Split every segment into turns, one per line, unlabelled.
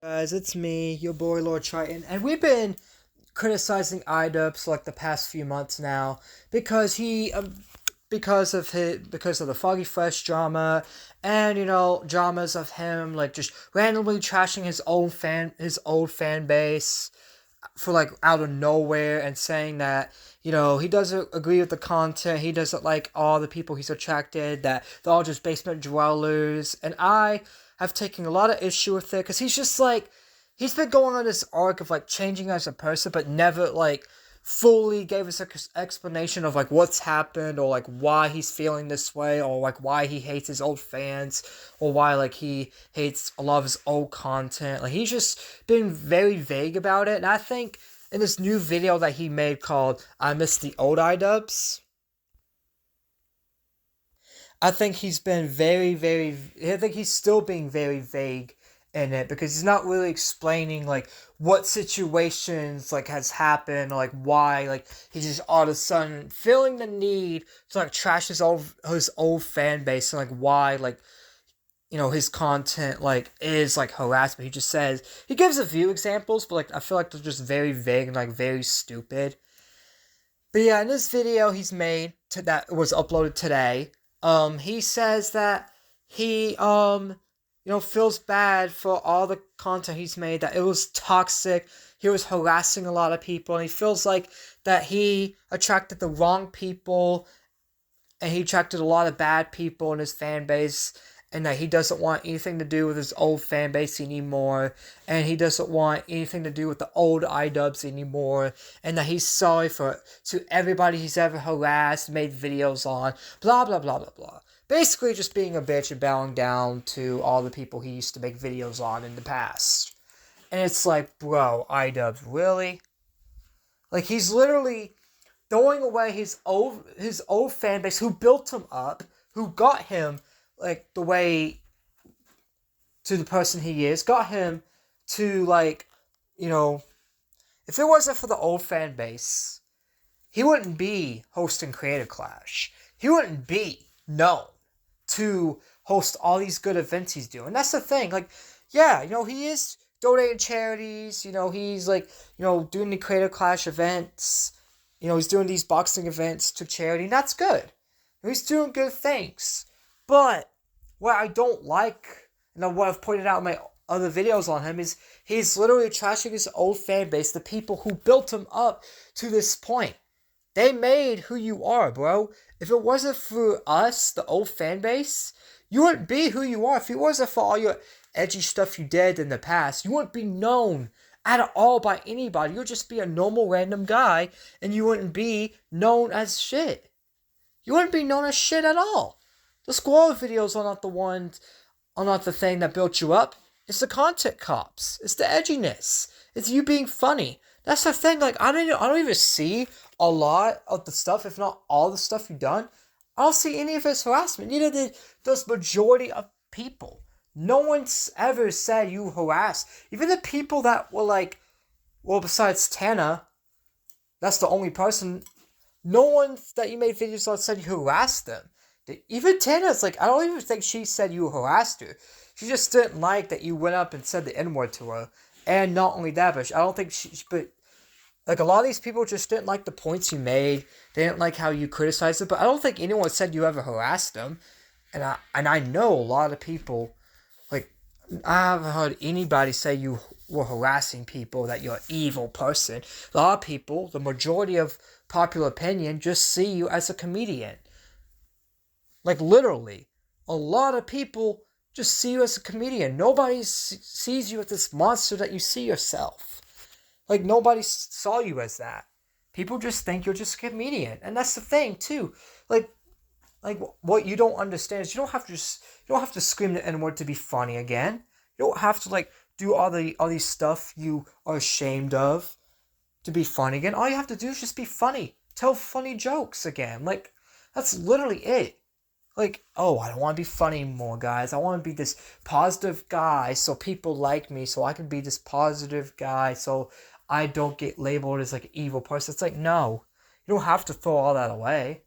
Guys, it's me, your boy Lord Triton, and we've been criticizing Idubbbz for like the past few months now because because of the Foggy Fresh drama, and dramas of him like just randomly trashing his old fan base for like out of nowhere and saying that he doesn't agree with the content, he doesn't like all the people he's attracted, that they're all just basement dwellers, and I have taken a lot of issue with it because he's been going on this arc of like changing as a person, but never like fully gave us an explanation of like what's happened, or like why he's feeling this way, or like why he hates his old fans, or why like he hates a lot of his old content. Like he's just been very vague about it, and I think in this new video that he made called "I Miss the Old Idubbbz," I think he's been I think he's still being very vague in it because he's not really explaining like what situations like has happened, or like why like he's just all of a sudden feeling the need to like trash his old fan base, and like why like his content like is like harassment. He just says, he gives a few examples, but like I feel like they're just very vague and like very stupid. But yeah, in this video that was uploaded today, he says that he feels bad for all the content he's made, that it was toxic, he was harassing a lot of people, and he feels like that he attracted the wrong people, and he attracted a lot of bad people in his fan base, and that he doesn't want anything to do with his old fan base anymore, and he doesn't want anything to do with the old Idubbbz anymore, and that he's sorry to everybody he's ever harassed, made videos on, blah blah blah blah blah. Basically just being a bitch and bowing down to all the people he used to make videos on in the past. And it's like, bro, Idubbbz, really? Like, he's literally throwing away his old fan base, who built him up, who got him like the way to the person he is, got him to like, if it wasn't for the old fan base, he wouldn't be hosting Creator Clash. He wouldn't be known to host all these good events he's doing. That's the thing. Like, yeah, he is donating charities. He's like, doing the Creator Clash events. He's doing these boxing events to charity. And that's good. He's doing good things. But what I don't like, and what I've pointed out in my other videos on him, is he's literally trashing his old fan base, the people who built him up to this point. They made who you are, bro. If it wasn't for us, the old fan base, you wouldn't be who you are. If it wasn't for all your edgy stuff you did in the past, you wouldn't be known at all by anybody. You'd just be a normal random guy, and you wouldn't be known as shit. You wouldn't be known as shit at all. The squirrel videos are not the thing that built you up. It's the content cops. It's the edginess. It's you being funny. That's the thing. Like, I don't even see a lot of the stuff, if not all the stuff you've done. I don't see any of his harassment. Neither did those majority of people. No one's ever said you harassed. Even the people that were like, well, besides Tana, that's the only person. No one that you made videos on said you harassed them. Even Tana's like, I don't even think she said you harassed her. She just didn't like that you went up and said the N-word to her. And not only that, but I don't think but like a lot of these people just didn't like the points you made. They didn't like how you criticized it. But I don't think anyone said you ever harassed them. And I know a lot of people, like, I haven't heard anybody say you were harassing people, that you're an evil person. A lot of people, the majority of popular opinion, just see you as a comedian. Like, literally, a lot of people just see you as a comedian. Nobody sees you as this monster that you see yourself. Like, nobody saw you as that. People just think you're just a comedian. And that's the thing, too. Like what you don't understand is you don't have to scream the N-word to be funny again. You don't have to, like, do all these stuff you are ashamed of to be funny again. All you have to do is just be funny. Tell funny jokes again. Like, that's literally it. Like, oh, I don't want to be funny anymore, guys. I want to be this positive guy so people like me, so I can be this positive guy so I don't get labeled as like an evil person. It's like, no. You don't have to throw all that away.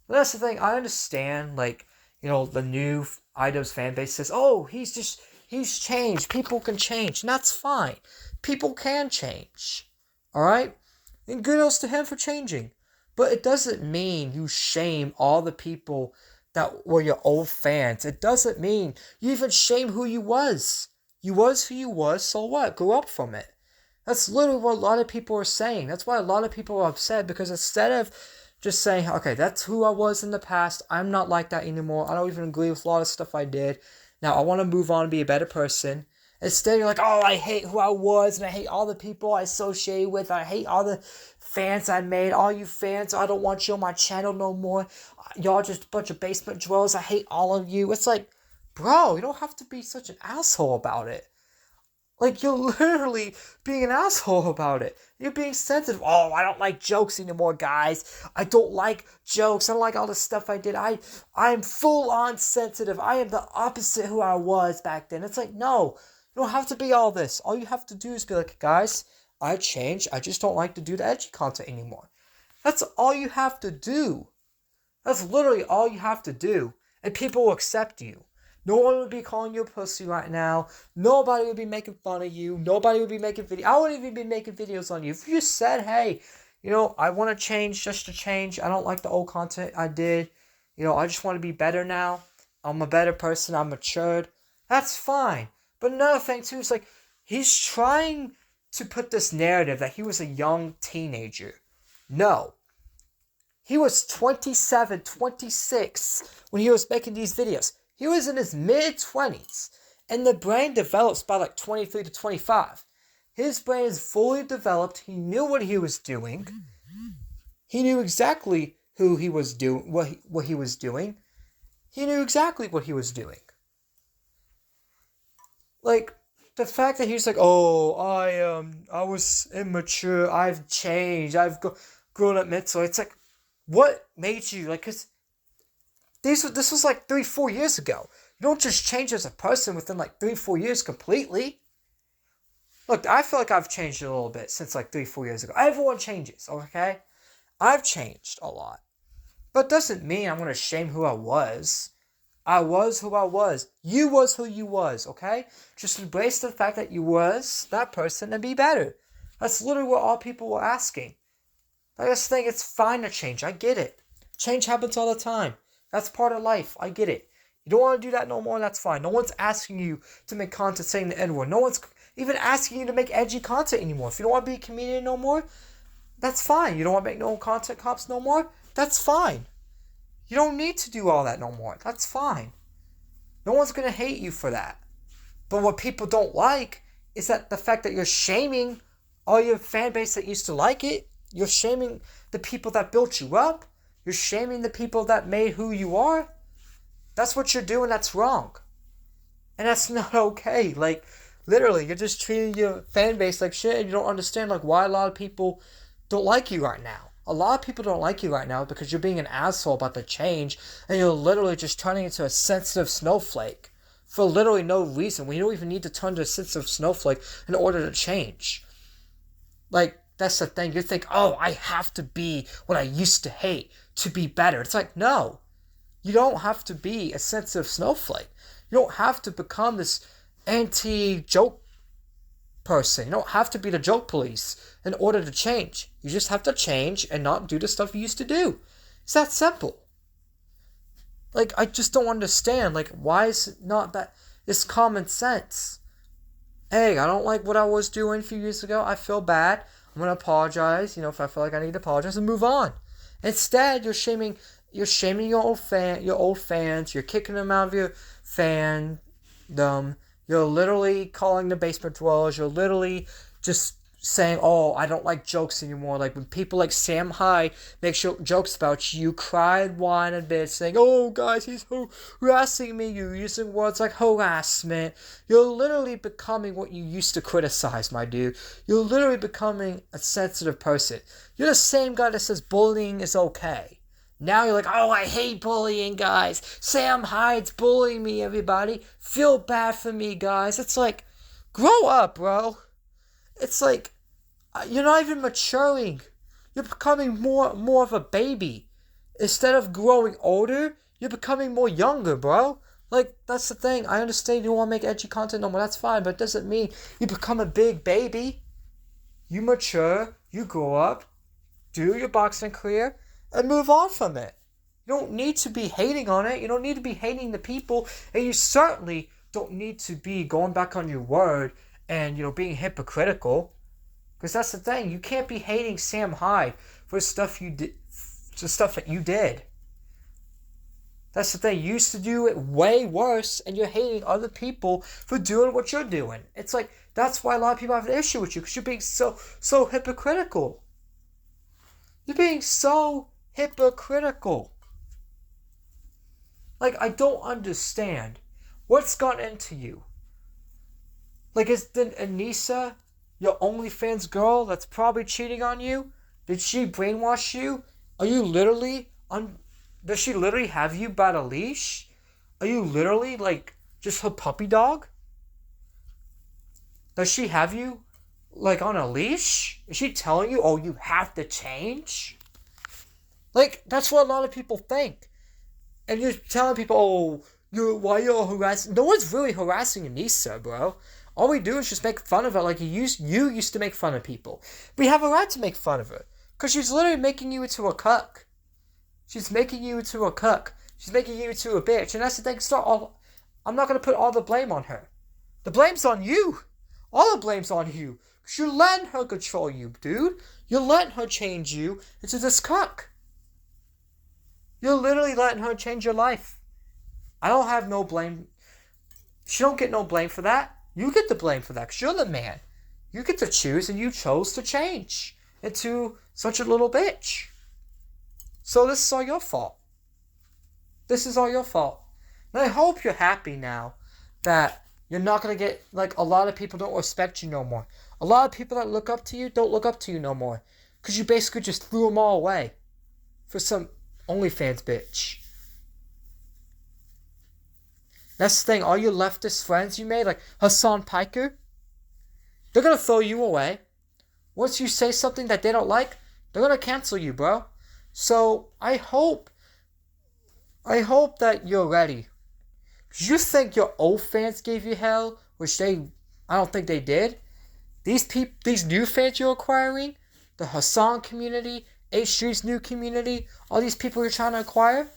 But that's the thing. I understand, like, the new Idubbbz fan base says, oh, he's he's changed. People can change, and that's fine. People can change. Alright? And kudos to him for changing. But it doesn't mean you shame all the people that were your old fans. It doesn't mean you even shame who you was. You was who you was, so what? Grow up from it. That's literally what a lot of people are saying. That's why a lot of people are upset, because instead of just saying, okay, that's who I was in the past, I'm not like that anymore, I don't even agree with a lot of stuff I did, now I want to move on and be a better person. Instead, you're like, oh, I hate who I was, and I hate all the people I associated with, I hate all the fans I made, all you fans, I don't want you on my channel no more, y'all just a bunch of basement dwellers, I hate all of you. It's like, bro, you don't have to be such an asshole about it. Like, you're literally being an asshole about it. You're being sensitive. Oh, I don't like jokes anymore, guys. I don't like jokes. I don't like all the stuff I did. I'm full-on sensitive. I am the opposite who I was back then. It's like, no. You don't have to be all this. All you have to do is be like, guys, I changed. I just don't like to do the edgy content anymore. That's all you have to do. That's literally all you have to do. And people will accept you. No one would be calling you a pussy right now. Nobody would be making fun of you. Nobody would be making videos. I wouldn't even be making videos on you. If you said, hey, I want to change just to change. I don't like the old content I did. I just want to be better now. I'm a better person. I'm matured. That's fine. But another thing, too, is like, he's trying to put this narrative that he was a young teenager. No. He was 27, 26 when he was making these videos. He was in his mid-20s, and the brain develops by like 23 to 25. His brain is fully developed. He knew what he was doing. He knew exactly who he was doing, what he was doing. He knew exactly what he was doing. Like, the fact that he's like, oh, I was immature, I've changed, I've grown up mentally. It's like, what made you, like, because this was like 3-4 years ago. You don't just change as a person within like 3-4 years completely. Look, I feel like I've changed a little bit since like 3-4 years ago. Everyone changes, okay? I've changed a lot. But it doesn't mean I'm going to shame who I was. I was who I was. You was who you was, okay? Just embrace the fact that you was that person and be better. That's literally what all people were asking. I just think it's fine to change. I get it. Change happens all the time. That's part of life. I get it. You don't want to do that no more, that's fine. No one's asking you to make content saying the N-word. No one's even asking you to make edgy content anymore. If you don't want to be a comedian no more, that's fine. You don't want to make no content cops no more, that's fine. You don't need to do all that no more. That's fine. No one's going to hate you for that. But what people don't like is that the fact that you're shaming all your fan base that used to like it. You're shaming the people that built you up. You're shaming the people that made who you are. That's what you're doing. That's wrong. And that's not okay. Like, literally, you're just treating your fan base like shit, and you don't understand, like, why a lot of people don't like you right now. A lot of people don't like you right now because you're being an asshole about the change, and you're literally just turning into a sensitive snowflake for literally no reason. We don't even need to turn to a sensitive snowflake in order to change. Like, that's the thing. You think, oh, I have to be what I used to hate to be better. It's like, no. You don't have to be a sensitive snowflake. You don't have to become this anti-joke person. You don't have to be the joke police in order to change. You just have to change and not do the stuff you used to do. It's that simple. Like, I just don't understand. Like, why is it not that? It's common sense. Hey, I don't like what I was doing a few years ago. I feel bad. I'm going to apologize, if I feel like I need to apologize, and move on. Instead, you're shaming your old fans, you're kicking them out of your fandom, you're literally calling the basement dwellers, you're literally just saying, oh, I don't like jokes anymore. Like, when people like Sam Hyde make jokes about you, cry and whine a bit, saying, oh, guys, he's harassing me. You're using words like harassment. You're literally becoming what you used to criticize, my dude. You're literally becoming a sensitive person. You're the same guy that says bullying is okay. Now you're like, oh, I hate bullying, guys. Sam Hyde's bullying me, everybody. Feel bad for me, guys. It's like, grow up, bro. It's like, you're not even maturing. You're becoming more of a baby. Instead of growing older, you're becoming more younger, bro. Like, that's the thing. I understand you want to make edgy content no more. That's fine, but it doesn't mean you become a big baby. You mature, you grow up, do your boxing career, and move on from it. You don't need to be hating on it. You don't need to be hating the people. And you certainly don't need to be going back on your word and, being hypocritical. Because that's the thing. You can't be hating Sam Hyde for stuff you did, the stuff that you did. That's the thing. You used to do it way worse, and you're hating other people for doing what you're doing. It's like, that's why a lot of people have an issue with you, because you're being so hypocritical. You're being so hypocritical. Like, I don't understand. What's gotten into you? Like, is Anissa your OnlyFans girl that's probably cheating on you? Did she brainwash you? Are you literally does she literally have you by the leash? Are you literally, like, just her puppy dog? Does she have you, like, on a leash? Is she telling you, oh, you have to change? Like, that's what a lot of people think. And you're telling people, oh, why you're harassing? No one's really harassing Anissa, bro. All we do is just make fun of her like you used to make fun of people. We have a right to make fun of her. Because she's literally making you into a cuck. She's making you into a cuck. She's making you into a bitch. And that's the thing. I'm not going to put all the blame on her. The blame's on you. All the blame's on you. Because you're letting her control you, dude. You're letting her change you into this cuck. You're literally letting her change your life. I don't have no blame. She don't get no blame for that. You get the blame for that because you're the man. You get to choose, and you chose to change into such a little bitch. So this is all your fault. This is all your fault. And I hope you're happy now that you're not going to get, like, a lot of people don't respect you no more. A lot of people that look up to you don't look up to you no more. Because you basically just threw them all away for some OnlyFans bitch. That's the thing. All your leftist friends you made, like Hassan Piker, they're going to throw you away. Once you say something that they don't like, they're going to cancel you, bro. So I hope that you're ready. Because you think your old fans gave you hell, which I don't think they did. These new fans you're acquiring, the Hassan community, H Street's new community, all these people you're trying to acquire,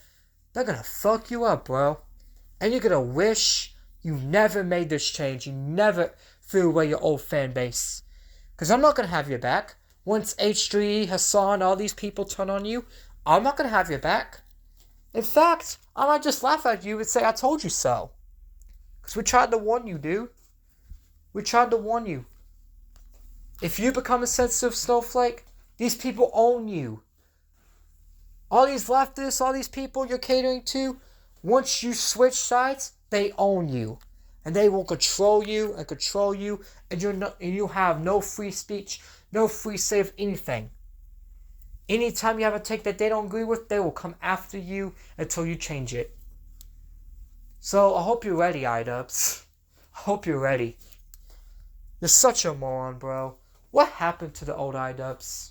they're going to fuck you up, bro. And you're going to wish you never made this change. You never threw away your old fan base. Because I'm not going to have your back. Once H3, Hassan, all these people turn on you, I'm not going to have your back. In fact, I might just laugh at you and say, I told you so. Because we tried to warn you, dude. We tried to warn you. If you become a sensitive snowflake, these people own you. All these leftists, all these people you're catering to, once you switch sides, they own you. And they will control you, and you have no free speech, no free say of anything. Anytime you have a take that they don't agree with, they will come after you until you change it. So I hope you're ready, Idubbbz. I hope you're ready. You're such a moron, bro. What happened to the old Idubbbz?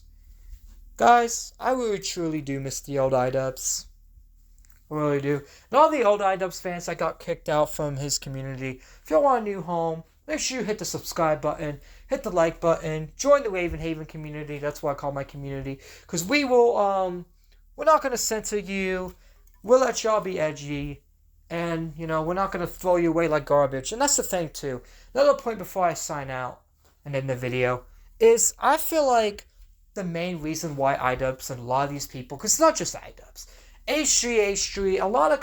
Guys, I really truly do miss the old Idubbbz. I really do. And all the old Idubbbz fans that got kicked out from his community, if y'all want a new home, make sure you hit the subscribe button, hit the like button, join the Ravenhaven community. That's what I call my community. Because we will, we're not going to censor you. We'll let y'all be edgy. And, we're not going to throw you away like garbage. And that's the thing, too. Another point before I sign out and end the video is I feel like the main reason why Idubbbz and a lot of these people, because it's not just Idubbbz, H3, a lot of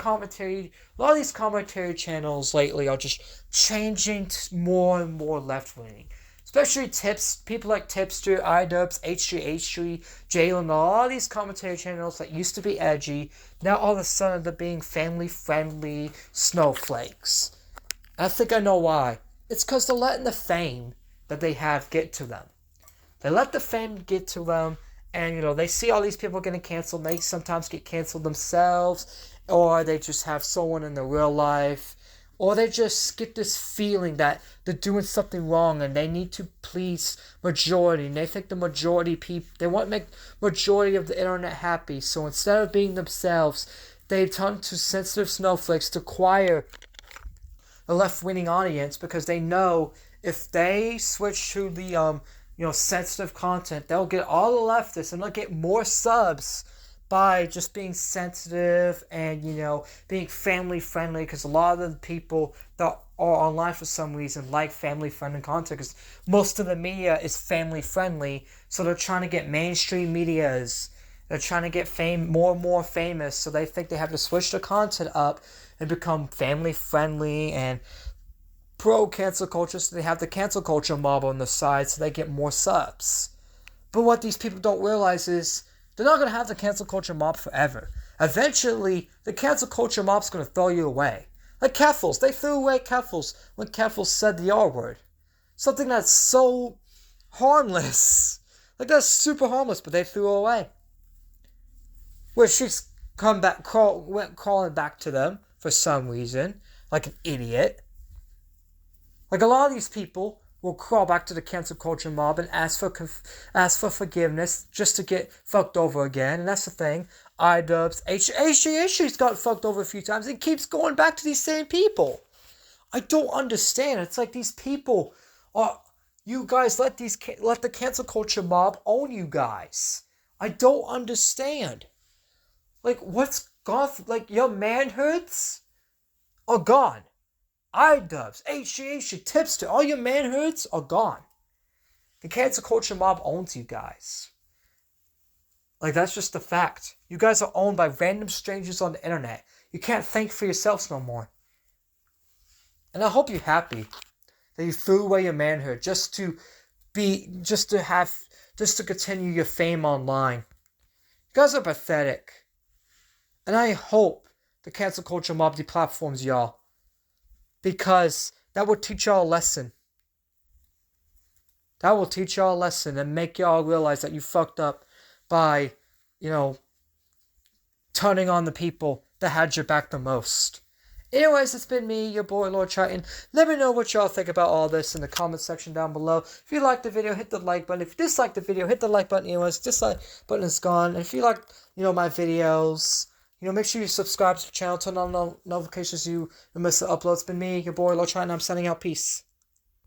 these commentary channels lately are just changing to more and more left-wing. Especially people like Tipster, Idubbbz, H3, Jalen, a lot of these commentary channels that used to be edgy, now all of a sudden they're being family-friendly snowflakes. I think I know why. It's because they're letting the fame that they have get to them. They let the fame get to them, and, they see all these people getting canceled. They sometimes get canceled themselves, or they just have someone in their real life, or they just get this feeling that they're doing something wrong and they need to please majority. And they think the majority they want to make majority of the internet happy. So instead of being themselves, they turn to sensitive snowflakes to acquire the left-wing audience, because they know if they switch to the sensitive content, they'll get all the leftists and they'll get more subs by just being sensitive and being family friendly, because a lot of the people that are online for some reason like family friendly content, because most of the media is family friendly, so they're trying to get mainstream medias. They're trying to get more and more famous, so they think they have to switch the content up and become family friendly and pro cancel culture, so they have the cancel culture mob on the side so they get more subs. But what these people don't realize is they're not going to have the cancel culture mob forever. Eventually, the cancel culture mob's going to throw you away. Like Keffals. They threw away Keffals when Keffals said the R word. Something that's so harmless. Like, that's super harmless, but they threw it away. Where she's went crawling back to them for some reason, like an idiot. Like, a lot of these people will crawl back to the cancel culture mob and ask for forgiveness just to get fucked over again. And that's the thing. Idubbbz, HG's got fucked over a few times and keeps going back to these same people. I don't understand. It's like these people are... You guys let the cancel culture mob own you guys. I don't understand. Like, what's gone? Like, your manhoods are gone. Idubbbz, HGH, Tipster, all your manhoods are gone. The cancel culture mob owns you guys. Like, that's just a fact. You guys are owned by random strangers on the internet. You can't think for yourselves no more. And I hope you're happy that you threw away your manhood just to continue your fame online. You guys are pathetic. And I hope the cancel culture mob deplatforms y'all. Because that will teach y'all a lesson. That will teach y'all a lesson and make y'all realize that you fucked up by, turning on the people that had your back the most. Anyways, it's been me, your boy, Lord Triton. Let me know what y'all think about all this in the comment section down below. If you liked the video, hit the like button. If you disliked the video, hit the like button. Anyways, dislike button is gone. And if you like, my videos, make sure you subscribe to the channel, turn on notifications so you don't miss the upload. It's been me, your boy, Lord Triton. I'm sending out. Peace.